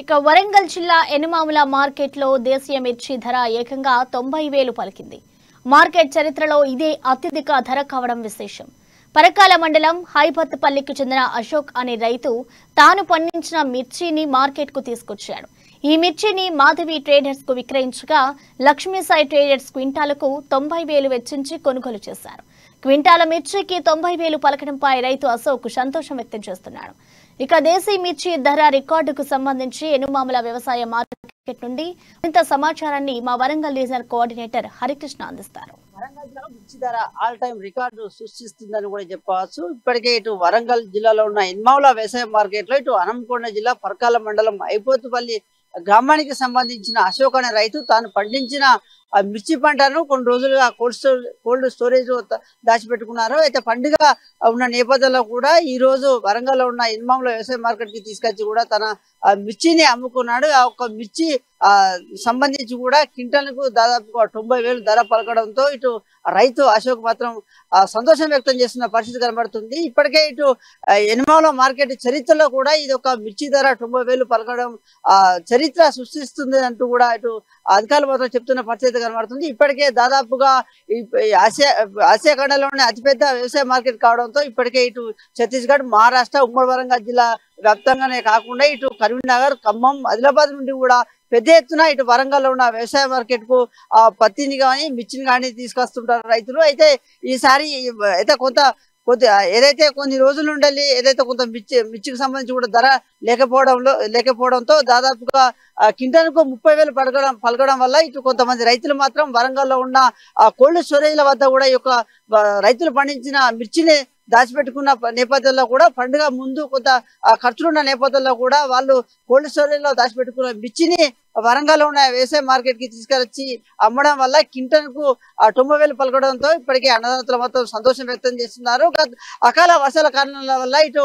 ఇక వరంగల్ జిల్లా ఎనుమాముల మార్కెట్లో దేశీయ మిర్చి ధర ఏకంగా 90,000 పలికింది. మార్కెట్ చరిత్రలో ఇదే అత్యధిక ధర కావడం విశేషం. పరకాల మండలం హైబత్పల్లికి చెందిన అశోక్ అనే రైతు తాను పండించిన మిర్చిని మార్కెట్కు తీసుకొచ్చాడు. ఈ మిర్చిని మాధవి ట్రేడర్స్ కు విక్రయించగా లక్ష్మీసాయి ట్రేడర్స్ క్వింటాలకు 90,000 వెచ్చించి కొనుగోలు చేశారు. క్వింటాల మిర్చికి 90,000 పలకడంపై రైతు అశోక్ సంతోషం వ్యక్తం చేస్తున్నాడు. ఇక దేశీ మిర్చి ధర రికార్డుకు సంబంధించి ఎనుమాముల వ్యవసాయ మార్కెట్ నుండి ఇంత సమాచారాన్ని మా వరంగల్ రీజనల్ కోఆర్డినేటర్ హరికృష్ణ అందిస్తారు. వరంగల్ జిల్లాలో మిర్చి ధర ఆల్ టైమ్ రికార్డు సృష్టిస్తుందని కూడా చెప్పవచ్చు. ఇప్పటికే ఇటు వరంగల్ జిల్లాలో ఉన్న ఎనుమాముల వ్యవసాయ మార్కెట్ లో ఇటు హనుమకొండ జిల్లా పరకాల మండలం ఐపోతుపల్లి గ్రామానికి సంబంధించిన అశోక్ అనే రైతు తాను పండించిన ఆ మిర్చి పంటను కొన్ని రోజులుగా కోల్డ్ స్టోరేజ్ దాచిపెట్టుకున్నారు. అయితే పండుగ ఉన్న నేపథ్యంలో కూడా ఈ రోజు వరంగల్లో ఉన్న ఎనుమాముల వ్యవసాయ మార్కెట్ కి తీసుకొచ్చి కూడా తన మిర్చిని అమ్ముకున్నాడు. ఆ ఒక్క మిర్చి సంబంధించి కూడా క్వింటాల్కు దాదాపుగా 90,000 ధర పలకడంతో ఇటు రైతు అశోక్ మాత్రం సంతోషం వ్యక్తం చేస్తున్న పరిస్థితి కనబడుతుంది. ఇప్పటికే ఇటు ఎనుమాముల మార్కెట్ చరిత్రలో కూడా ఇది ఒక మిర్చి ధర 90,000 పలకడం చరిత్ర సృష్టిస్తుంది అంటూ కూడా ఇటు అధికారులు మాత్రం చెప్తున్న పరిస్థితి కనబడుతుంది. ఇప్పటికే దాదాపుగా ఆసియా ఖండంలోనే అతిపెద్ద వ్యవసాయ మార్కెట్ కావడంతో ఇప్పటికే ఇటు ఛత్తీస్గఢ్, మహారాష్ట్ర, ఉమ్మడి వరంగల్ జిల్లా వ్యాప్తంగానే కాకుండా ఇటు కరీంనగర్, ఖమ్మం, ఆదిలాబాద్ నుండి కూడా పెద్ద ఎత్తున ఇటు వరంగల్లో ఉన్న వ్యవసాయ మార్కెట్ కు పత్తిని కానీ మిర్చిని కానీ తీసుకొస్తుంటారు రైతులు. అయితే ఈసారి అయితే ఏదైతే కొన్ని రోజుల నుండి ఏదైతే కొంత మిర్చికి సంబంధించి కూడా ధర లేకపోవడంతో దాదాపుగా క్వింటాల్కు 30,000 పలకడం వల్ల ఇటు కొంతమంది రైతులు మాత్రం వరంగల్లో ఉన్న కోల్డ్ స్టోరేజ్ల వద్ద కూడా ఈ యొక్క రైతులు పండించిన మిర్చిని దాచిపెట్టుకున్న నేపథ్యంలో కూడా పండుగ ముందు కొంత ఖర్చులున్న నేపథ్యంలో కూడా వాళ్ళు కోల్డ్ స్టోరేజ్ లో దాచిపెట్టుకున్న మిర్చిని వరంగల్లో ఉన్న వ్యవసాయ మార్కెట్ కి తీసుకొచ్చి అమ్మడం వల్ల క్వింటాల్కు 90,000 పలకడంతో ఇప్పటికే అన్నదాతలు మొత్తం సంతోషం వ్యక్తం చేస్తున్నారు. అకాల వర్షాల కారణాల వల్ల ఇటు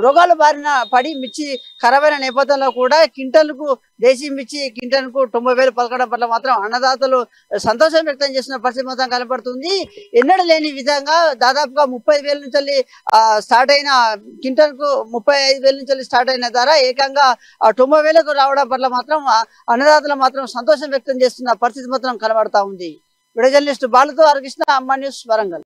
రోగాలు బారిన పడి మిర్చి ఖరాబ్ అయిన నేపథ్యంలో కూడా క్వింటాల్కు దేశీ మిర్చి క్వింటాల్కు 90,000 పలకడం పట్ల మాత్రం అన్నదాతలు సంతోషం వ్యక్తం చేసిన పరిస్థితి మాత్రం కనబడుతుంది. ఎన్నడూ లేని విధంగా దాదాపుగా 30,000 నుంచి స్టార్ట్ అయిన క్వింటాల్కు 35,000 నుంచి స్టార్ట్ అయిన ధర ఏకంగా 90,000కు రావడం పట్ల మాత్రం అన్నదాతలు మాత్రం సంతోషం వ్యక్తం చేస్తున్న పరిస్థితి మాత్రం కనబడతా ఉంది. వీడియో జర్నలిస్ట్ బాలుతో హరికృష్ణ, అమ్మ న్యూస్, వరంగల్.